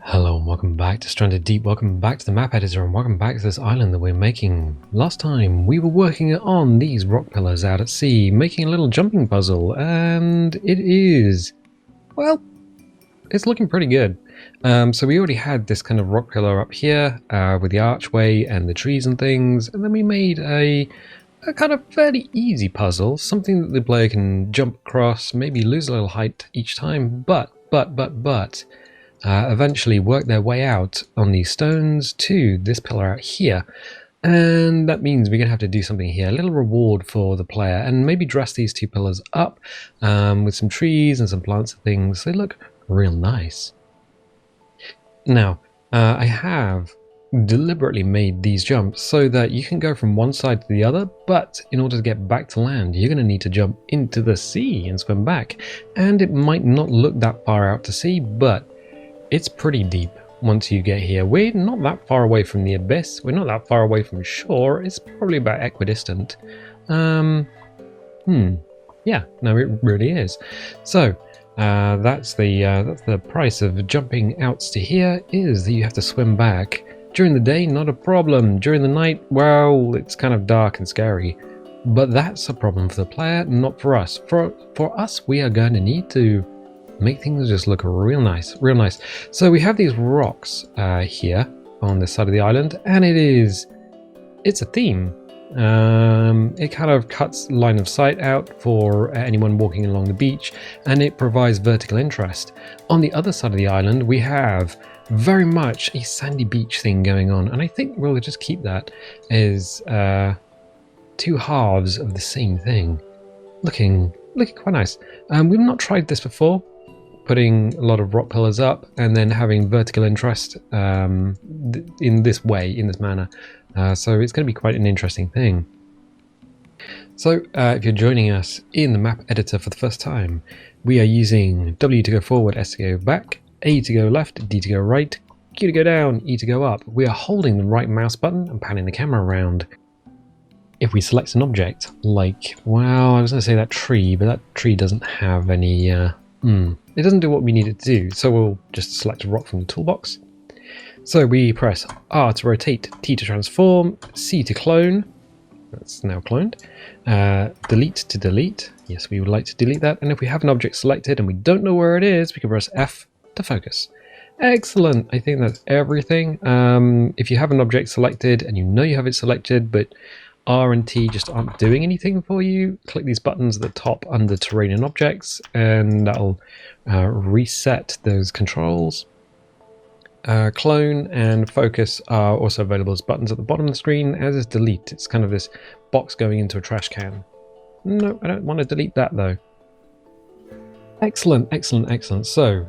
Hello and welcome back to Stranded Deep, welcome back to the map editor, and welcome back to this island that we're making. Last time we were working on these rock pillars out at sea, making a little jumping puzzle, and it is, well, it's looking pretty good. So we already had this kind of rock pillar up here with the archway and the trees and things, and then we made a kind of fairly easy puzzle, something that the player can jump across, maybe lose a little height each time, but eventually work their way out on these stones to this pillar out here. And that means we're going to have to do something here, a little reward for the player, and maybe dress these two pillars up with some trees and some plants and things. They look real nice. Now, I have deliberately made these jumps so that you can go from one side to the other, but in order to get back to land, you're going to need to jump into the sea and swim back. And it might not look that far out to sea, but it's pretty deep once you get here. We're not that far away from the abyss. We're not that far away from shore. It's probably about equidistant. Yeah, no, it really is. So that's the price of jumping out to here, is that you have to swim back. During the day, not a problem. During the night, well, it's kind of dark and scary. But that's a problem for the player, not for us. For us, we are going to need to make things just look real nice, real nice. So we have these rocks here on this side of the island, and it's a theme. It kind of cuts line of sight out for anyone walking along the beach, and it provides vertical interest. On the other side of the island, we have very much a sandy beach thing going on, and I think we'll just keep that as two halves of the same thing, looking quite nice. We've not tried this before, putting a lot of rock pillars up and then having vertical interest in this way, in this manner. So it's going to be quite an interesting thing. So if you're joining us in the map editor for the first time, we are using W to go forward, S to go back, A to go left, D to go right, Q to go down, E to go up. We are holding the right mouse button and panning the camera around. If we select an object, like, well, I was going to say that tree, but that tree doesn't have any it doesn't do what we need it to do, so we'll just select a rock from the toolbox. So we press R to rotate, T to transform, C to clone, that's now cloned, delete to delete, yes, we would like to delete that, and if we have an object selected and we don't know where it is, we can press F to focus. Excellent, I think that's everything. If you have an object selected and you know you have it selected, but R and T just aren't doing anything for you, click these buttons at the top under terrain and objects, and that'll reset those controls. Clone and focus are also available as buttons at the bottom of the screen, as is delete. It's kind of this box going into a trash can. No, I don't want to delete that though. Excellent, excellent, excellent. So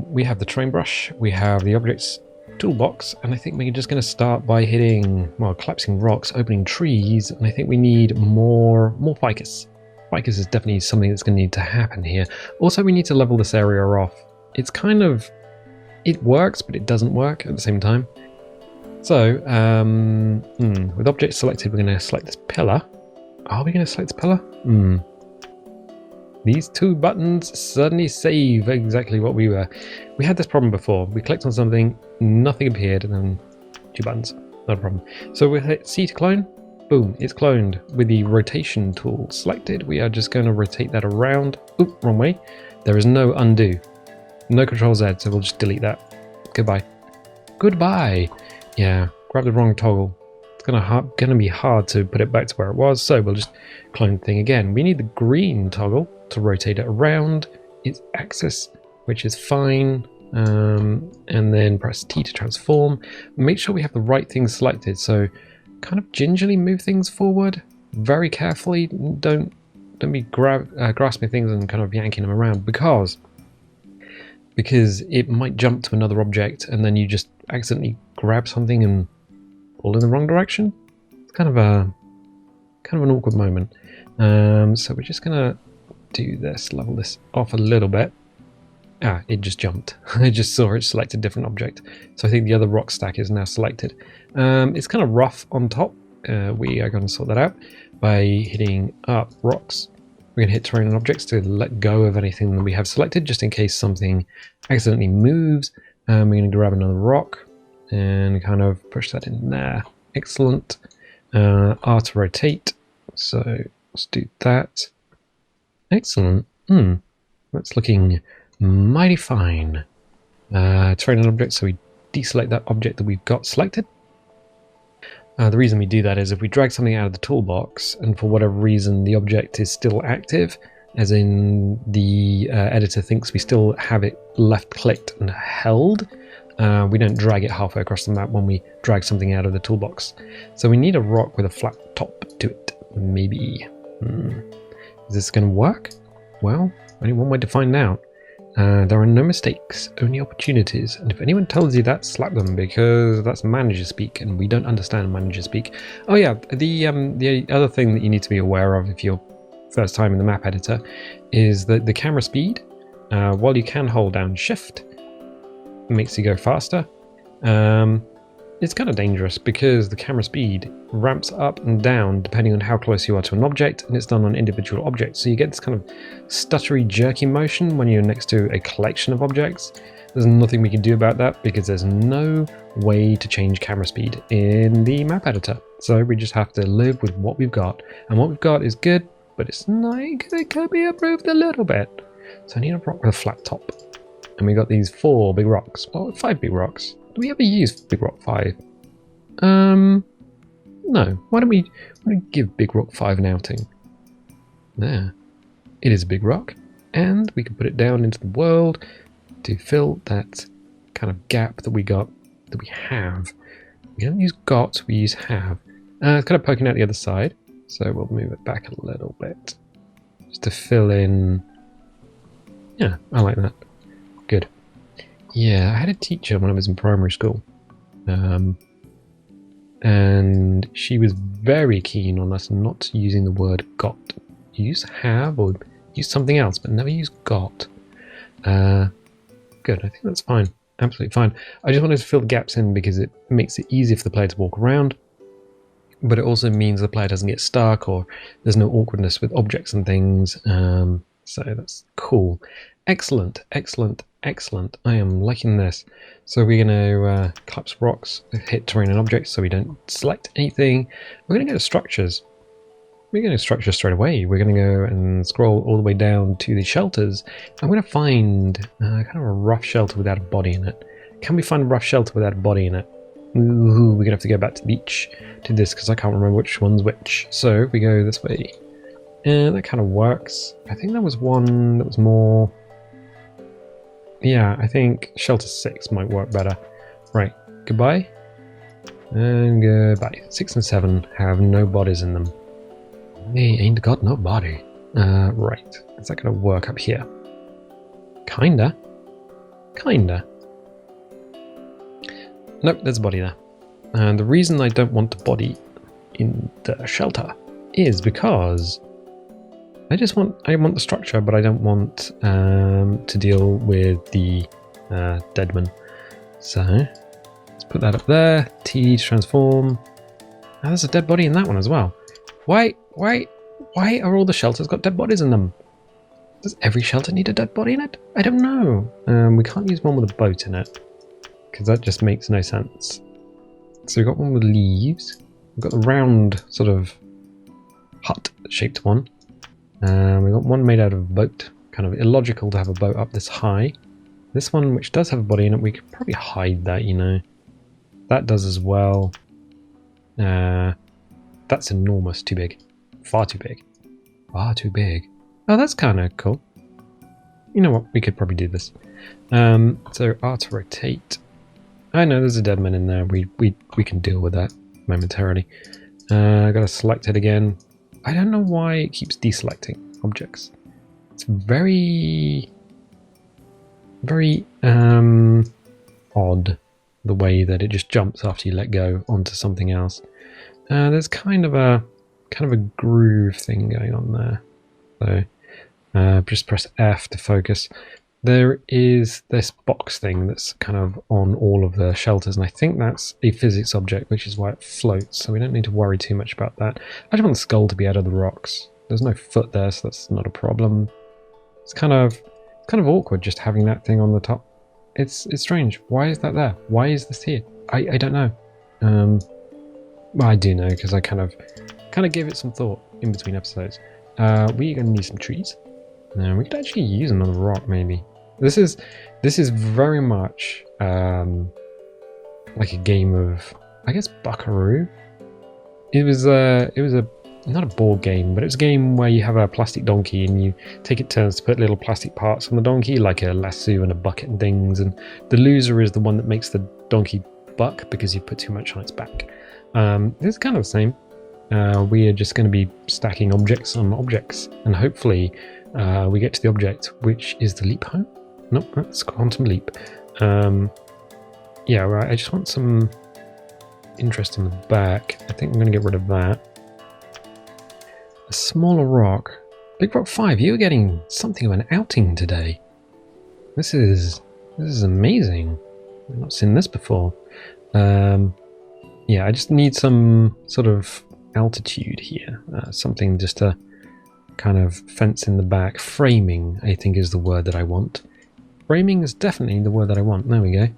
we have the terrain brush, we have the objects toolbox, and I think we're just going to start by hitting, well, collapsing rocks, opening trees, and I think we need more ficus. Ficus is definitely something that's going to need to happen here. Also, we need to level this area off. It's kind of, it works, but it doesn't work at the same time. So, with object selected, we're going to select this pillar. Are we going to select this pillar? These two buttons suddenly save exactly what we were. We had this problem before. We clicked on something, nothing appeared, and then two buttons. Not a problem. So we'll hit C to clone. Boom, it's cloned. With the rotation tool selected, we are just going to rotate that around. Oop, wrong way. There is no undo. No Control Z, so we'll just delete that. Goodbye. Goodbye. Yeah, grab the wrong toggle. It's gonna be hard to put it back to where it was, so we'll just clone the thing again. We need the green toggle to rotate it around its axis, which is fine, and then press T to transform. Make sure we have the right things selected, so kind of gingerly move things forward very carefully. Don't be grasping things and kind of yanking them around, because it might jump to another object and then you just accidentally grab something and pull in the wrong direction. It's kind of an awkward moment. So we're just gonna do this, level this off a little bit. It just jumped. I just saw it select a different object. So I think the other rock stack is now selected. It's kind of rough on top. We are going to sort that out by hitting up rocks. We're going to hit terrain and objects to let go of anything that we have selected, just in case something accidentally moves. We're going to grab another rock and kind of push that in there. Excellent. R to rotate. So let's do that. Excellent. That's looking mighty fine. Terrain an object, so we deselect that object that we've got selected. The reason we do that is if we drag something out of the toolbox and for whatever reason the object is still active, as in the editor thinks we still have it left clicked and held, we don't drag it halfway across the map when we drag something out of the toolbox. So we need a rock with a flat top to it, maybe. Is this going to work? Well, only one way to find out. There are no mistakes, only opportunities, and if anyone tells you that, slap them, because that's manager speak, and we don't understand manager speak. Oh yeah, the other thing that you need to be aware of if you're first time in the map editor is that the camera speed, while you can hold down shift, makes you go faster. It's kind of dangerous because the camera speed ramps up and down depending on how close you are to an object, and it's done on individual objects. So you get this kind of stuttery, jerky motion when you're next to a collection of objects. There's nothing we can do about that because there's no way to change camera speed in the map editor. So we just have to live with what we've got. And what we've got is good, but it's not, it could be improved a little bit. So I need a rock with a flat top. And we got these 4 big rocks, or 5 big rocks. Do we ever use Big Rock 5? No. Why don't we give Big Rock 5 an outing? There. It is a big rock, and we can put it down into the world to fill that kind of gap that we have. We don't use got, we use have. It's kind of poking out the other side, so we'll move it back a little bit. Just to fill in... Yeah, I like that. Good. Yeah, I had a teacher when I was in primary school, and she was very keen on us not using the word got. Use have or use something else, but never use got. Good, I think that's fine. Absolutely fine. I just wanted to fill the gaps in because it makes it easier for the player to walk around, but it also means the player doesn't get stuck or there's no awkwardness with objects and things. So that's cool. Excellent, excellent, excellent. I am liking this. So we're going to collapse rocks, hit terrain and objects so we don't select anything. We're going to go to structures. We're going to structure straight away. We're going to go and scroll all the way down to the shelters. I'm going to find kind of a rough shelter without a body in it. Can we find a rough shelter without a body in it? Ooh, we're going to have to go back to the beach to this because I can't remember which one's which. So we go this way. And that kind of works. I think there was one that was more... Yeah, I think shelter 6 might work better. Right, goodbye. And goodbye. 6 and 7 have no bodies in them. They ain't got no body. Right, is that going to work up here? Kinda. Kinda. Nope, there's a body there. And the reason I don't want the body in the shelter is because I want the structure, but I don't want to deal with the deadman. So let's put that up there. T to transform. Now there's a dead body in that one as well. Why are all the shelters got dead bodies in them? Does every shelter need a dead body in it? I don't know. We can't use one with a boat in it because that just makes no sense. So we've got one with leaves. We've got the round sort of hut-shaped one. We've got one made out of a boat. Kind of illogical to have a boat up this high. This one, which does have a body in it, we could probably hide that, you know. That does as well. That's enormous. Too big. Far too big. Far too big. Oh, that's kind of cool. You know what? We could probably do this. So R to rotate. I know there's a dead man in there. We can deal with that momentarily. I gotta select it again. I don't know why it keeps deselecting objects. It's very odd the way that it just jumps after you let go onto something else. There's kind of a groove thing going on there. So just press F to focus. There is this box thing that's kind of on all of the shelters, and I think that's a physics object, which is why it floats, so we don't need to worry too much about that. I just want the skull to be out of the rocks. There's no foot there, so that's not a problem. It's kind of awkward just having that thing on the top. It's strange. Why is that there? Why is this here? I don't know. Well, I do know because I kind of gave it some thought in between episodes. We're going to need some trees. We could actually use another rock, maybe. This is very much like a game of, I guess, Buckaroo. It was not a board game, but it was a game where you have a plastic donkey and you take it turns to put little plastic parts on the donkey, like a lasso and a bucket and things. And the loser is the one that makes the donkey buck because you put too much on its back. It's kind of the same. We are just going to be stacking objects on objects, and hopefully we get to the object, which is the leap home. Nope, that's quantum leap. Yeah, right. I just want some interest in the back. I think I'm going to get rid of that. A smaller rock. Big Rock 5, you're getting something of an outing today. This is amazing. I've not seen this before. Yeah, I just need some sort of altitude here. Something just to kind of fence in the back. Framing, I think, is the word that I want. Framing is definitely the word that I want. There we go.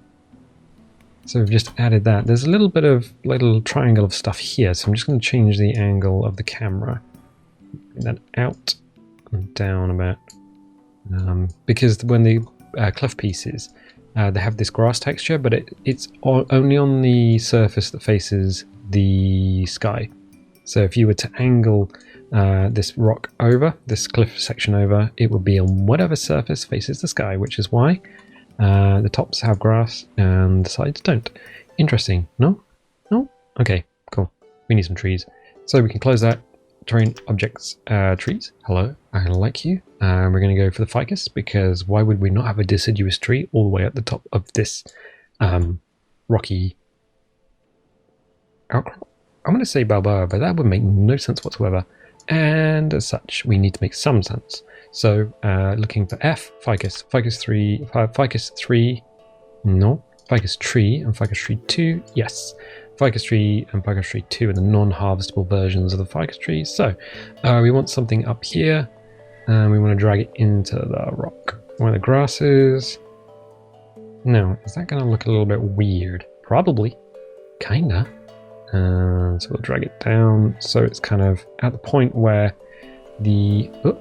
So we've just added that. There's a little bit of little triangle of stuff here, so I'm just going to change the angle of the camera. Bring that out and down a bit. Because when the cliff pieces, they have this grass texture, but it's only on the surface that faces the sky. So if you were to angle this rock over, this cliff section over, it would be on whatever surface faces the sky, which is why the tops have grass and the sides don't. Interesting. No? No? Okay, cool. We need some trees. So we can close that. Terrain, objects, trees. Hello, I like you. We're going to go for the ficus because why would we not have a deciduous tree all the way at the top of this rocky outcrop? I'm going to say Balboa, but that would make no sense whatsoever. And as such, we need to make some sense. So looking for F, ficus, ficus 3, ficus 3, no, ficus tree and ficus tree 2, yes. Ficus tree and ficus tree 2 are the non-harvestable versions of the ficus trees. So we want something up here and we want to drag it into the rock where the grass is. Now, is that going to look a little bit weird? Probably. Kinda. So we'll drag it down so it's kind of at the point where the... Oh,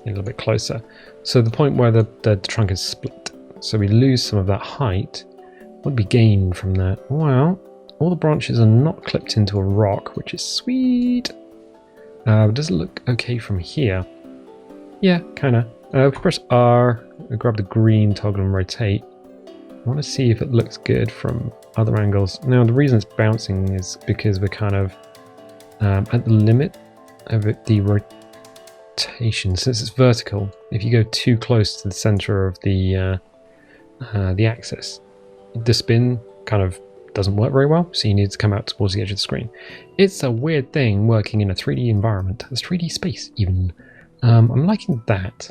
a little bit closer. So the point where the trunk is split. So we lose some of that height. What would be gained from that? Well, all the branches are not clipped into a rock, which is sweet. Does it look okay from here? Yeah, kind of. If we press R, grab the green toggle and rotate. I want to see if it looks good from other angles. Now, the reason it's bouncing is because we're kind of at the limit of the rotation. Since it's vertical, if you go too close to the center of the axis, the spin kind of doesn't work very well, so you need to come out towards the edge of the screen. It's a weird thing working in a 3D environment, a 3D space even. I'm liking that.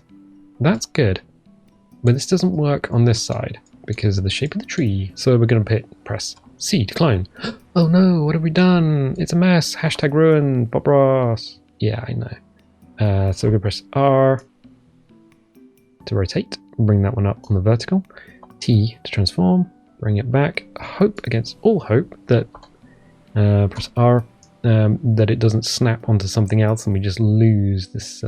That's good. But this doesn't work on this side because of the shape of the tree, so we're going to press C to climb. Oh no, what have we done? It's a mess. Hashtag ruin, Bob Ross. Yeah, I know. So we're going to press R to rotate, bring that one up on the vertical. T to transform. Bring it back. Hope against all hope that press R that it doesn't snap onto something else and we just lose this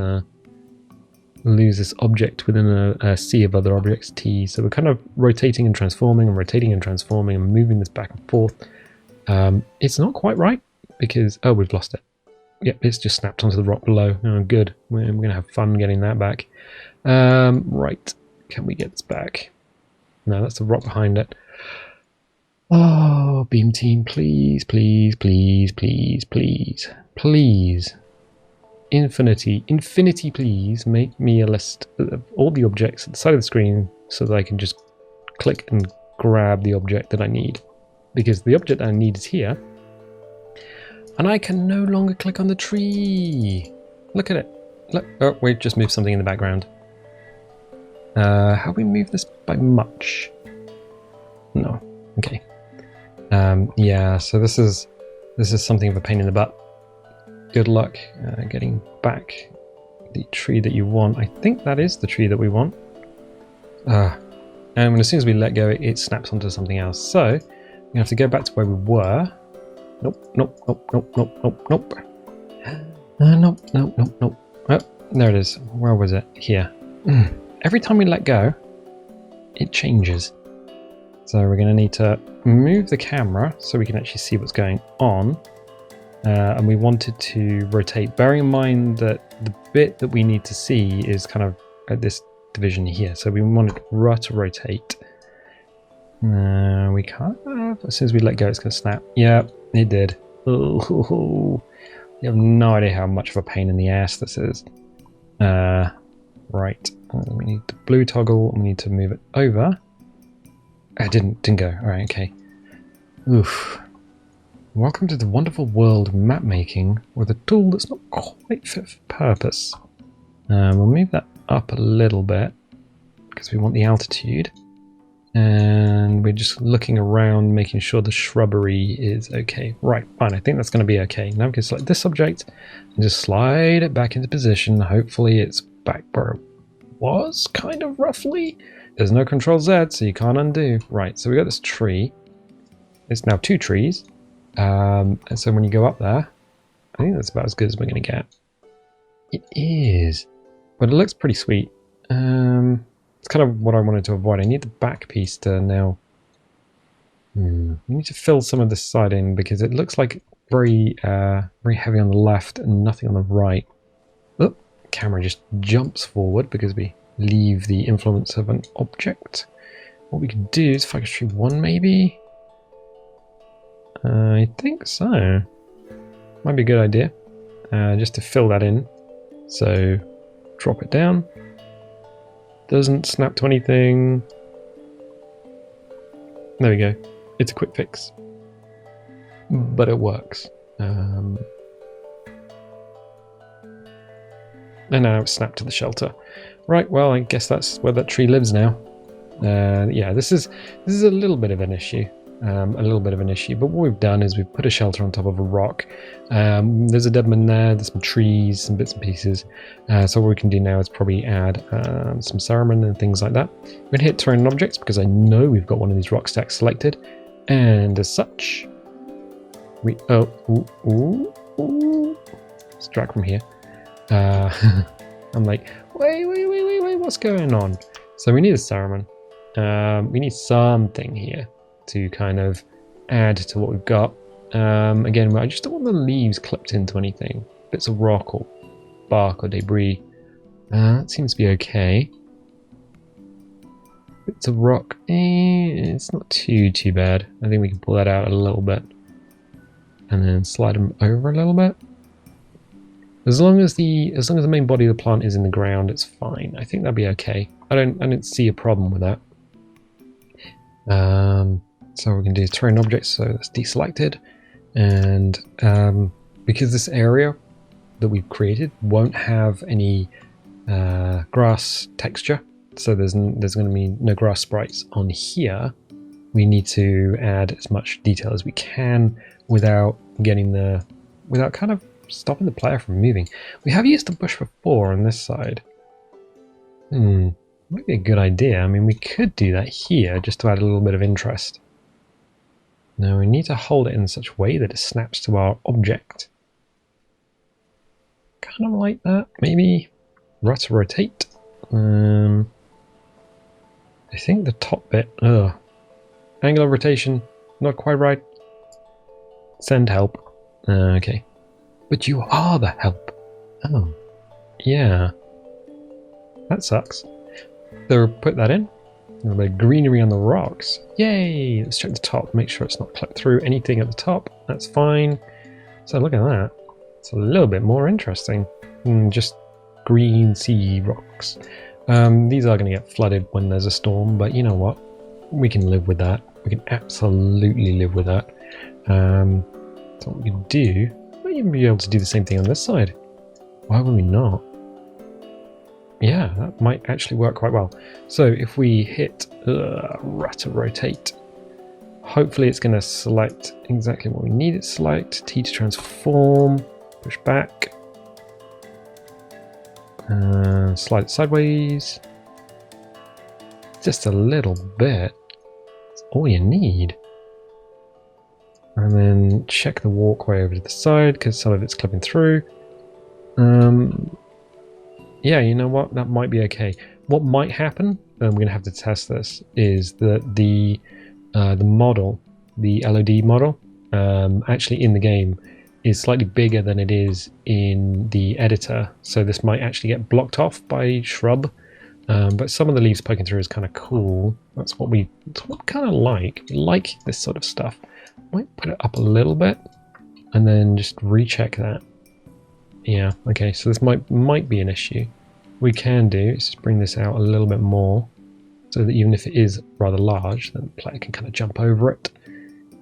object within a sea of other objects. T. So we're kind of rotating and transforming and rotating and transforming and moving this back and forth. It's not quite right because we've lost it. Yep, it's just snapped onto the rock below. Oh, good. We're gonna have fun getting that back. Right. Can we get this back? No, that's the rock behind it. Oh, beam team, please, please, please, please, please, please. Infinity, please make me a list of all the objects at the side of the screen so that I can just click and grab the object that I need. Because the object that I need is here. And I can no longer click on the tree. Look at it. Look. Oh, we've just moved something in the background. Have we moved this by much? No. Okay. Yeah, so this is something of a pain in the butt. Good luck getting back the tree that you want. I think that is the tree that we want. And as soon as we let go, it snaps onto something else. So we have to go back to where we were. Nope, nope, nope, nope, nope, nope, nope. Nope, nope, nope, nope. Oh, there it is. Where was it? Here. Every time we let go, it changes. So we're going to need to move the camera so we can actually see what's going on. And we wanted to rotate, bearing in mind that the bit that we need to see is kind of at this division here. So we wanted to rotate. We can't. As soon as we let go, it's going to snap. Yeah, it did. Oh, you have no idea how much of a pain in the ass this is. Right. We need the blue toggle. We need to move it over. I didn't go. All right. Okay. Oof. Welcome to the wonderful world of map making with a tool that's not quite fit for purpose. We'll move that up a little bit because we want the altitude. And we're just looking around, making sure the shrubbery is okay. Right, fine, I think that's going to be okay. Now we can select this object and just slide it back into position. Hopefully it's back where it was, kind of roughly. There's no Control Z, so you can't undo. Right, so we got this tree. It's now 2 trees. And so when you go up there, I think that's about as good as we're going to get. It is, but it looks pretty sweet. It's kind of what I wanted to avoid. I need the back piece to now... We need to fill some of this side in because it looks like very heavy on the left and nothing on the right. Oh, camera just jumps forward because we leave the influence of an object. What we could do is focus tree 1 maybe? I think so. Might be a good idea. Just to fill that in. So drop it down. Doesn't snap to anything. There we go. It's a quick fix. But it works. And now it's snapped to the shelter. Right, well, I guess that's where that tree lives now. Yeah, this is a little bit of an issue. But what we've done is we've put a shelter on top of a rock. There's a deadman there's some trees, some bits and pieces. So what we can do now is probably add some ceremony and things like that. We're going to hit terrain objects because I know we've got one of these rock stacks selected. And as such, we... Let's drag from here. I'm like, wait, what's going on? So we need a ceremony. We need something here to kind of add to what we've got. Again, I just don't want the leaves clipped into anything. Bits of rock or bark or debris. That seems to be okay. Bits of rock, it's not too bad. I think we can pull that out a little bit. And then slide them over a little bit. As long as the main body of the plant is in the ground, it's fine. I think that'll be okay. I don't see a problem with that. So we can do terrain objects, so that's deselected, and because this area that we've created won't have any grass texture, so there's going to be no grass sprites on here, we need to add as much detail as we can without kind of stopping the player from moving. We have used the bush before on this side. Might be a good idea. I mean, we could do that here just to add a little bit of interest. Now we need to hold it in such a way that it snaps to our object. Kind of like that, maybe. Rotate. I think the top bit. Angular rotation, not quite right. Send help. Okay. But you are the help. Oh. Yeah. That sucks. So put that in. A little bit of greenery on the rocks. Yay! Let's check the top. Make sure it's not clipped through anything at the top. That's fine. So look at that. It's a little bit more interesting than just green sea rocks. These are going to get flooded when there's a storm, but you know what? We can live with that. We can absolutely live with that. So what we can do, we might even be able to do the same thing on this side. Why would we not? Yeah, that might actually work quite well. So if we hit rotate, hopefully it's going to select exactly what we need it to select. T to transform, push back, slide it sideways. just a little bit. That's all you need. And then check the walkway over to the side because some of it's clipping through. Yeah, you know what? That might be okay. What might happen, and we're going to have to test this, is that the model, the LOD model, actually in the game is slightly bigger than it is in the editor. So this might actually get blocked off by shrub. But some of the leaves poking through is kind of cool. That's what we kind of like. We like this sort of stuff. Might put it up a little bit and then just recheck that. Yeah, okay, so this might be an issue. What we can do is just bring this out a little bit more so that even if it is rather large, then the player can kind of jump over it.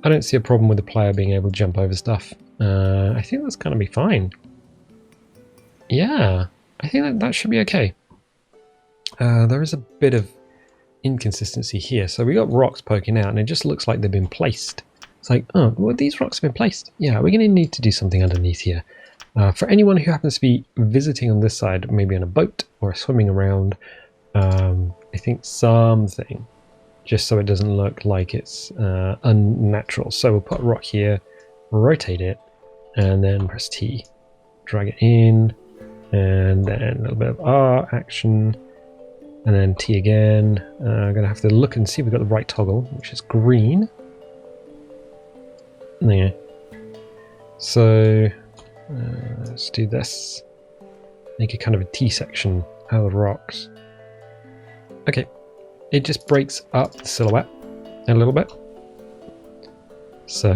I don't see a problem with the player being able to jump over stuff. I think that's going to be fine. Yeah, I think that should be okay. There is a bit of inconsistency here. So we got rocks poking out and it just looks like they've been placed. It's like, oh, well, these rocks have been placed. Yeah, we're going to need to do something underneath here. For anyone who happens to be visiting on this side, maybe on a boat or swimming around, I think something, just so it doesn't look like it's unnatural. So we'll put a rock here, rotate it, and then press T. Drag it in, and then a little bit of R action, and then T again. I'm going to have to look and see if we've got the right toggle, which is green. There. So let's do this. Make a kind of a T section out of the rocks. Okay, it just breaks up the silhouette a little bit. So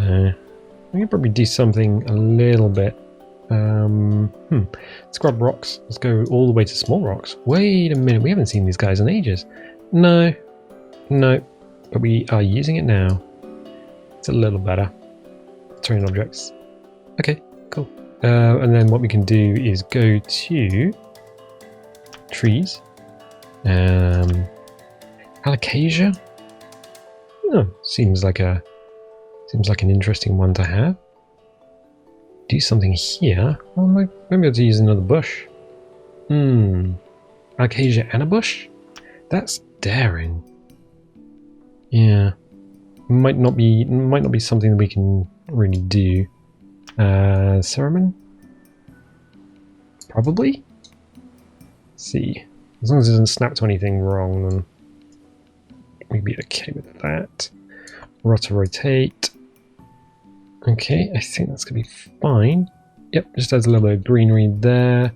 we can probably do something a little bit. Let's grab rocks. Let's go all the way to small rocks. Wait a minute, we haven't seen these guys in ages. No, but we are using it now. It's a little better. Terrain objects. Okay, cool. And then what we can do is go to trees. Alocasia. Oh, seems like an interesting one to have. Do something here. Oh, maybe I'll have to use another bush. Alocasia and a bush. That's daring. Yeah, might not be something that we can really do. Ceremon? Probably? Let's see. As long as it doesn't snap to anything wrong, then we'd be okay with that. Rotate. Okay, I think that's going to be fine. Yep, just adds a little bit of greenery there.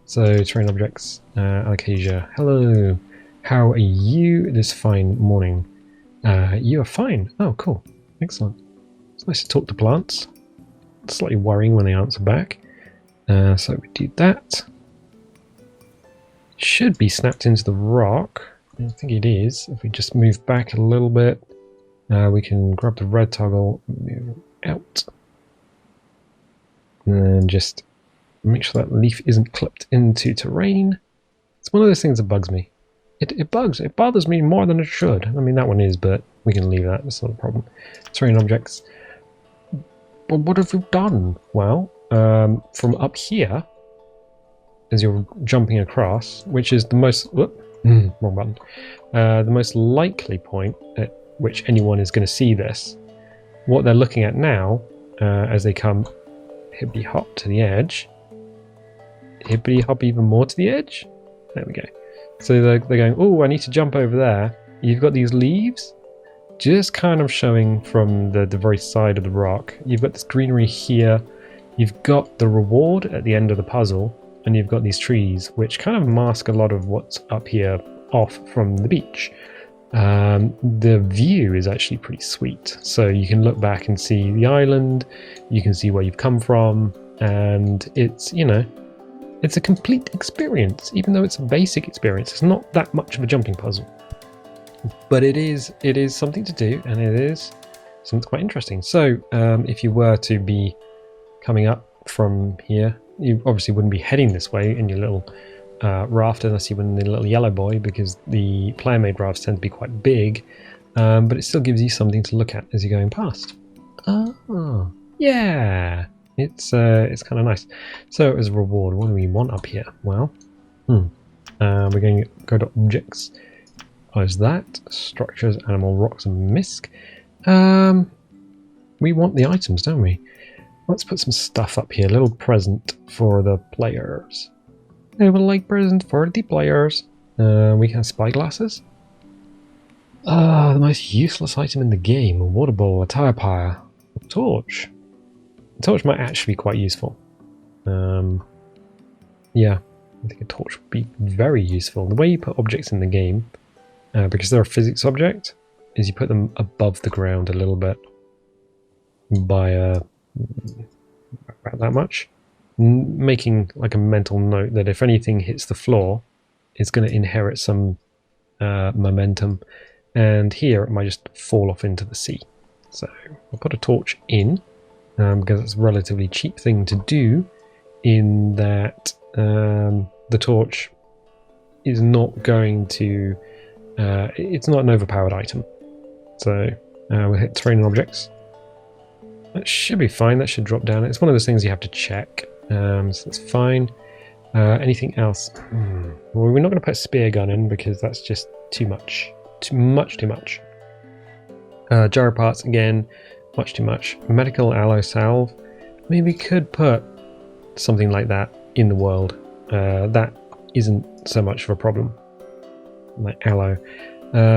So, terrain objects, Alocasia. Hello. How are you this fine morning? You are fine. Oh, cool. Excellent. It's nice to talk to plants. It's slightly worrying when they answer back. So we do that. It should be snapped into the rock. I think it is. If we just move back a little bit, we can grab the red toggle, move out, and then just make sure that leaf isn't clipped into terrain. It's one of those things that bugs me. It bothers me more than it should. I mean, that one is, but we can leave that. That's not a problem. Terrain objects. But what have we done? Well, from up here, as you're jumping across, which is the most... wrong button. The most likely point at which anyone is going to see this. What they're looking at now, as they come hippity hop to the edge. Hippity hop even more to the edge. There we go. So they're going, oh, I need to jump over there. You've got these leaves just kind of showing from the very side of the rock. You've got this greenery here. You've got the reward at the end of the puzzle. And you've got these trees, which kind of mask a lot of what's up here off from the beach. The view is actually pretty sweet. So you can look back and see the island. You can see where you've come from. And it's, you know, it's a complete experience, even though it's a basic experience. It's not that much of a jumping puzzle, but it is something to do, and it is something quite interesting. So if you were to be coming up from here, you obviously wouldn't be heading this way in your little raft unless you were in the little yellow boy, because the player-made rafts tend to be quite big, but it still gives you something to look at as you're going past. Oh, yeah. It's kind of nice. So as a reward, what do we want up here? Well, we're going to go to objects, Close that. Structures, animal, rocks, and misc. We want the items, don't we? Let's put some stuff up here. A little present for the players. A little present for the players. We can have spyglasses. The most useless item in the game. A water ball, a tire pile, a torch. A torch might actually be quite useful. Yeah, I think a torch would be very useful. The way you put objects in the game, because they're a physics object, is you put them above the ground a little bit by about that much, making like a mental note that if anything hits the floor, it's going to inherit some momentum, and here it might just fall off into the sea. So I'll put a torch in because it's a relatively cheap thing to do, in that the torch is not going to it's not an overpowered item. So we'll hit terrain and objects. That should be fine. That should drop down. It's one of those things you have to check. So that's fine. Anything else? Well, we're not going to put a spear gun in because that's just too much. Too much. Gyro parts, again, much too much. Medical aloe salve. I mean, we could put something like that in the world. That isn't so much of a problem. Like aloe.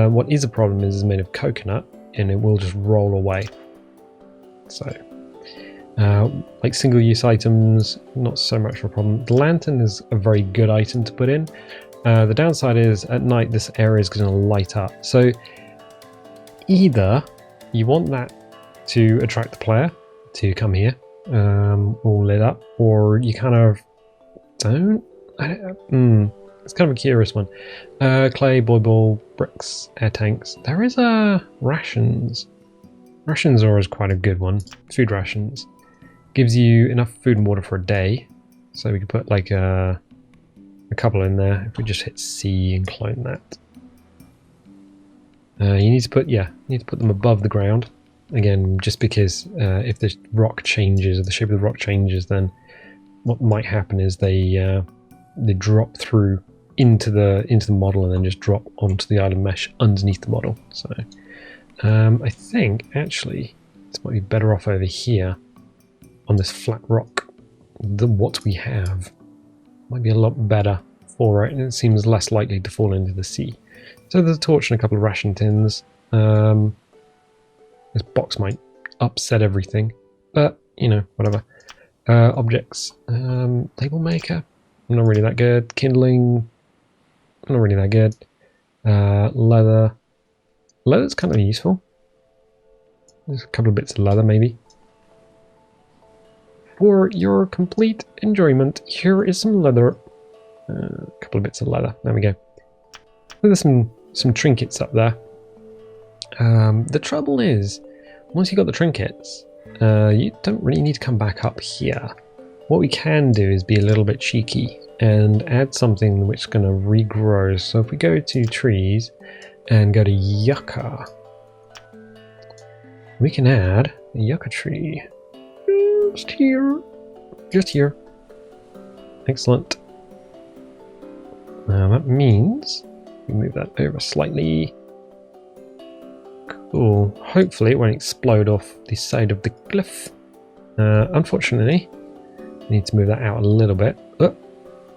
What is a problem is it's made of coconut and it will just roll away. So, like single-use items, not so much of a problem. The lantern is a very good item to put in. The downside is at night this area is going to light up. So either you want that to attract the player to come here, all lit up, or you kind of don't. It's kind of a curious one. Clay, boy ball, bricks, air tanks. There is rations. Rations are always quite a good one. Food rations. Gives you enough food and water for a day. So we could put like a couple in there. If we just hit C and clone that. You need to put them above the ground. Again, just because if the rock changes, or the shape of the rock changes, then what might happen is they drop through into the model and then just drop onto the island mesh underneath the model. So I think actually this might be better off over here on this flat rock. What we have might be a lot better for it, and it seems less likely to fall into the sea. So there's a torch and a couple of ration tins. This box might upset everything, but you know, whatever. Objects, label maker, not really that good. Kindling, not really that good. Leather, leather's kind of useful. There's a couple of bits of leather maybe. For your complete enjoyment, here is some leather. A couple of bits of leather. There we go. There's some trinkets up there. The trouble is, once you've got the trinkets, you don't really need to come back up here. What we can do is be a little bit cheeky and add something which is going to regrow. So if we go to trees and go to yucca, we can add a yucca tree. Just here. Excellent. Now that means we move that over slightly. Cool. Hopefully it won't explode off the side of the cliff. Unfortunately, I need to move that out a little bit. Oh,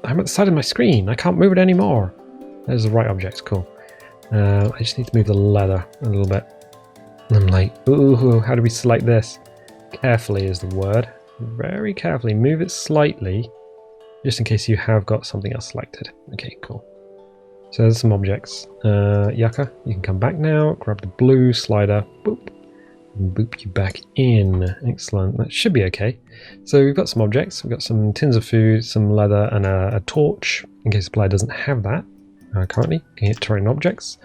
I'm at the side of my screen. I can't move it anymore. There's the right object. Cool. I just need to move the leather a little bit. And I'm like, ooh, how do we select this? Carefully is the word. Very carefully. Move it slightly, just in case you have got something else selected. Okay, cool. So there's some objects. Yucca, you can come back now. Grab the blue slider. Boop. And boop you back in. Excellent. That should be okay. So we've got some objects. We've got some tins of food, some leather, and a torch, in case the player doesn't have that currently. You can hit terrain objects.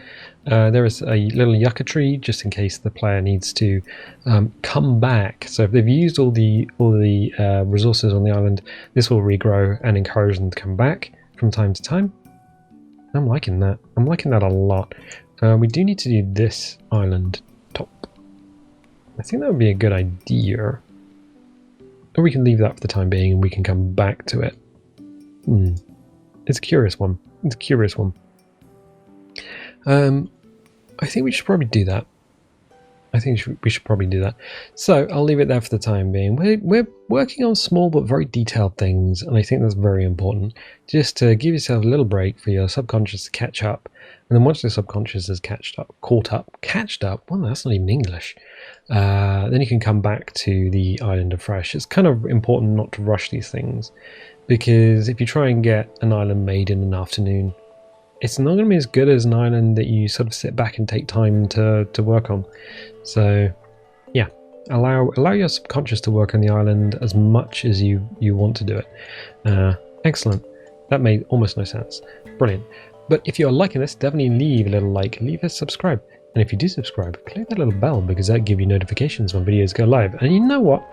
There is a little yucca tree, just in case the player needs to come back. So if they've used all the resources on the island, this will regrow and encourage them to come back from time to time. I'm liking that. I'm liking that a lot. We do need to do this island top. I think that would be a good idea. Or we can leave that for the time being and we can come back to it. It's a curious one. It's a curious one. I think we should probably do that. I think we should probably do that. So I'll leave it there for the time being. We're working on small but very detailed things, and I think that's very important. Just to give yourself a little break for your subconscious to catch up, and then once the subconscious has caught up. Well, that's not even English. Then you can come back to the island afresh. It's kind of important not to rush these things, because if you try and get an island made in an afternoon, it's not going to be as good as an island that you sort of sit back and take time to work on. So yeah, allow your subconscious to work on the island as much as you want to do it. Excellent. That made almost no sense. Brilliant. But if you're liking this, definitely leave a little like, leave a subscribe. And if you do subscribe, click that little bell, because that'll give you notifications when videos go live. And you know what?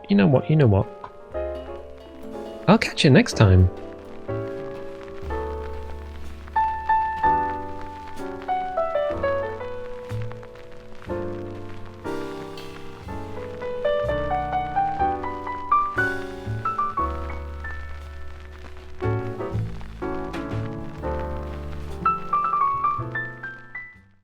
I'll catch you next time.